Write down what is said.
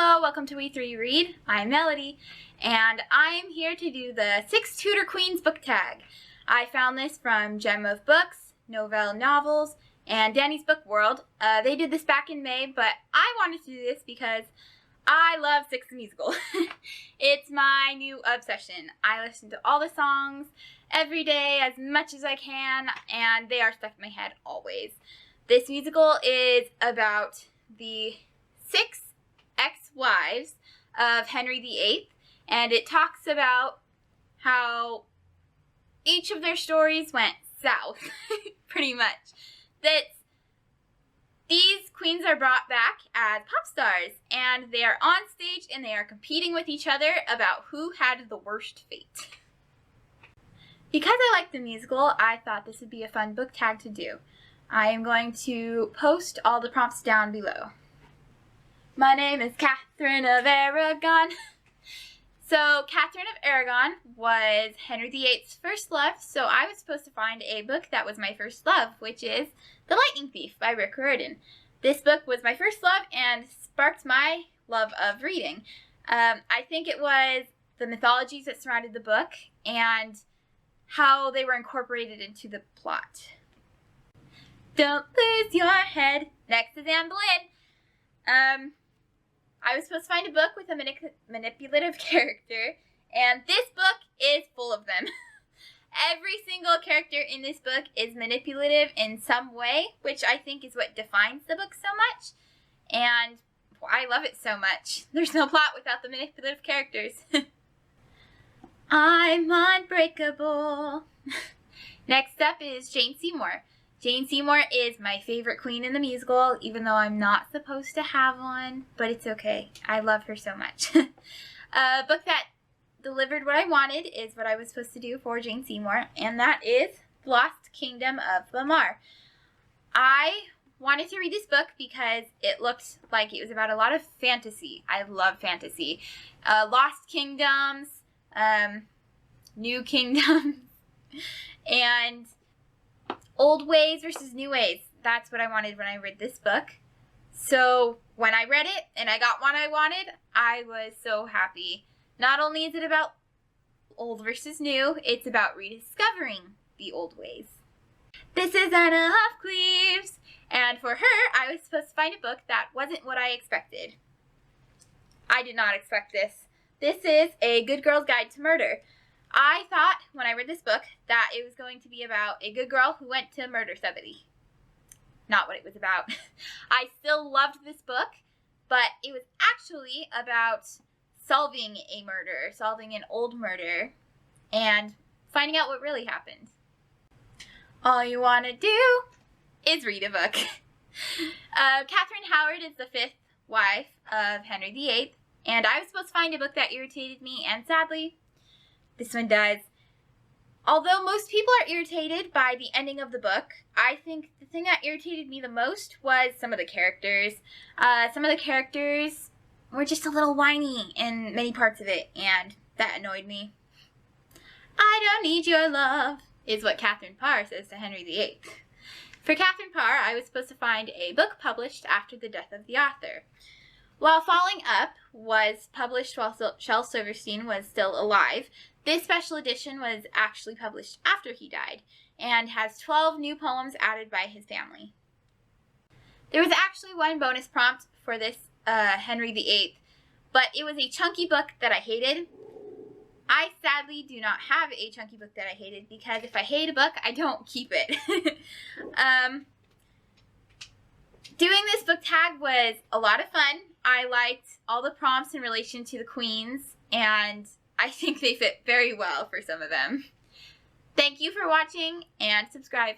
Hello, welcome to We Three Read. I'm Melody, and I'm here to do the 6 Tudor Queens book tag. I found this from Gem of Books, Novell Novels, and Danny's Book World. They did this back in May, but I wanted to do this because I love Six the Musical. It's my new obsession. I listen to all the songs every day as much as I can, and they are stuck in my head always. This musical is about the 6 ex-wives of Henry VIII, and it talks about how each of their stories went south, pretty much. That these queens are brought back as pop stars, and they are on stage and they are competing with each other about who had the worst fate. Because I like the musical, I thought this would be a fun book tag to do. I am going to post all the prompts down below. My name is Katherine of Aragon. So, Katherine of Aragon was Henry VIII's first love, so I was supposed to find a book that was my first love, which is The Lightning Thief by Riordan. This book was my first love and sparked my love of reading. I think it was the mythologies that surrounded the book and how they were incorporated into the plot. Don't lose your head. Next is Anne Boleyn. I was supposed to find a book with a manipulative character, and this book is full of them. Every single character in this book is manipulative in some way, which I think is what defines the book so much, and I love it so much. There's no plot without the manipulative characters. I'm unbreakable. Next up is Jane Seymour. Jane Seymour is my favorite queen in the musical, even though I'm not supposed to have one, but it's okay. I love her so much. A book that delivered what I wanted is what I was supposed to do for Jane Seymour, and that is The Lost Kingdom of Bamarre. I wanted to read this book because it looked like it was about a lot of fantasy. I love fantasy. Lost kingdoms, new kingdoms, and old ways versus new ways. That's what I wanted when I read this book. So when I read it and I got what I wanted, I was so happy. Not only is it about old versus new, it's about rediscovering the old ways. This is Anna of Cleaves, and for her, I was supposed to find a book that wasn't what I expected. I did not expect this. This is A Good Girl's Guide to Murder. I thought, when I read this book, that it was going to be about a good girl who went to murder somebody. Not what it was about. I still loved this book, but it was actually about solving a murder, solving an old murder, and finding out what really happened. All you want to do is read a book. Katherine Howard is the 5th wife of Henry VIII, and I was supposed to find a book that irritated me, and sadly, this one does. Although most people are irritated by the ending of the book, I think the thing that irritated me the most was some of the characters. Some of the characters were just a little whiny in many parts of it, and that annoyed me. I don't need your love, is what Katherine Parr says to Henry VIII. For Katherine Parr, I was supposed to find a book published after the death of the author. While Falling Up was published while Shel Silverstein was still alive, this special edition was actually published after he died and has 12 new poems added by his family. There was actually one bonus prompt for this Henry VIII, but it was a chunky book that I hated. I sadly do not have a chunky book that I hated because if I hate a book, I don't keep it. Doing this book tag was a lot of fun. I liked all the prompts in relation to the queens, and I think they fit very well for some of them. Thank you for watching, and subscribe.